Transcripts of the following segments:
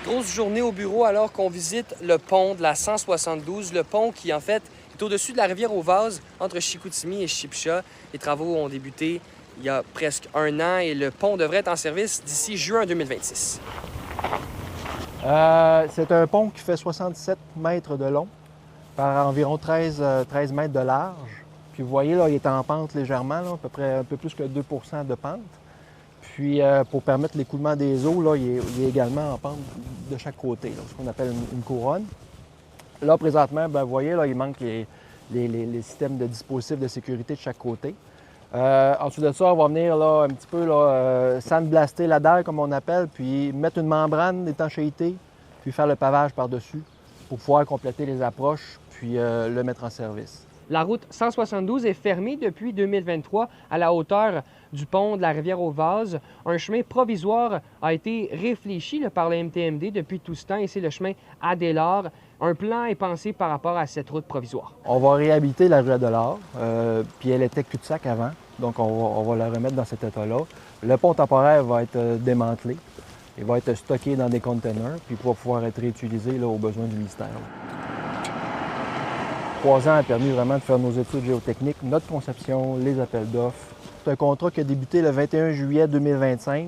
Grosse journée au bureau alors qu'on visite le pont de la 172, le pont qui en fait est au-dessus de la rivière aux Vases entre Chicoutimi et Shipsha. Les travaux ont débuté il y a presque un an et le pont devrait être en service d'ici juin 2026. C'est un pont qui fait 67 mètres de long par environ 13 mètres de large. Puis vous voyez, là, il est en pente légèrement, là, à peu près un peu plus que 2 de pente. Puis pour permettre l'écoulement des eaux, là, il est également en pente de chaque côté, là, ce qu'on appelle une couronne. Là, présentement, bien, vous voyez, là, il manque les systèmes de dispositifs de sécurité de chaque côté. En dessous de ça, on va venir là, un petit peu sandblaster la dalle, comme on appelle, puis mettre une membrane d'étanchéité, puis faire le pavage par-dessus pour pouvoir compléter les approches, puis le mettre en service. La route 172 est fermée depuis 2023 à la hauteur du pont de la rivière aux Vases. Un chemin provisoire a été réfléchi par le MTMD depuis tout ce temps et c'est le chemin Adélard. Un plan est pensé par rapport à cette route provisoire. On va réhabiliter la rue Adélard, puis elle était cul-de-sac avant, donc on va la remettre dans cet état-là. Le pont temporaire va être démantelé. Il va être stocké dans des containers, puis va pouvoir être réutilisé là, aux besoins du ministère. 3 ans a permis vraiment de faire nos études géotechniques, notre conception, les appels d'offres. C'est un contrat qui a débuté le 21 juillet 2025,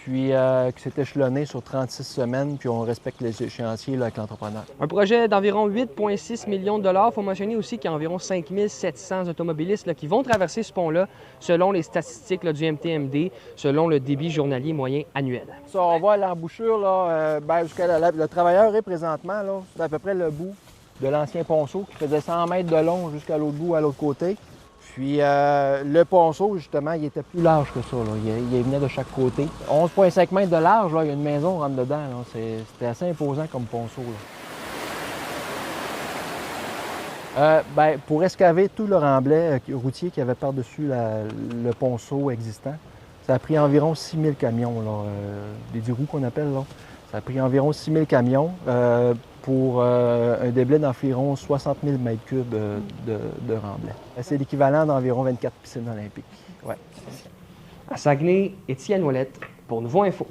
puis qui s'est échelonné sur 36 semaines, puis on respecte les échéanciers là, avec l'entrepreneur. Un projet d'environ 8,6 millions de dollars. Il faut mentionner aussi qu'il y a environ 5 700 automobilistes là, qui vont traverser ce pont-là selon les statistiques là, du MTMD, selon le débit journalier moyen annuel. Ça, on voit l'embouchure, là, jusqu'à le travailleur est présentement, là, c'est à peu près le bout de l'ancien ponceau qui faisait 100 mètres de long jusqu'à l'autre bout, à l'autre côté. Puis le ponceau, justement, il était plus large que ça. Là. Il venait de chaque côté. 11,5 mètres de large, là, il y a une maison rentre dedans. C'était assez imposant comme ponceau. Pour excaver tout le remblai routier qu'il y avait par-dessus le ponceau existant, ça a pris environ 6 000 camions, des 10 roues qu'on appelle. Là. Ça a pris environ 6 000 camions pour un déblai d'environ 60 000 mètres cubes de remblai. C'est l'équivalent d'environ 24 piscines olympiques. Ouais. À Saguenay, Étienne Ouellette pour Nouveau Info.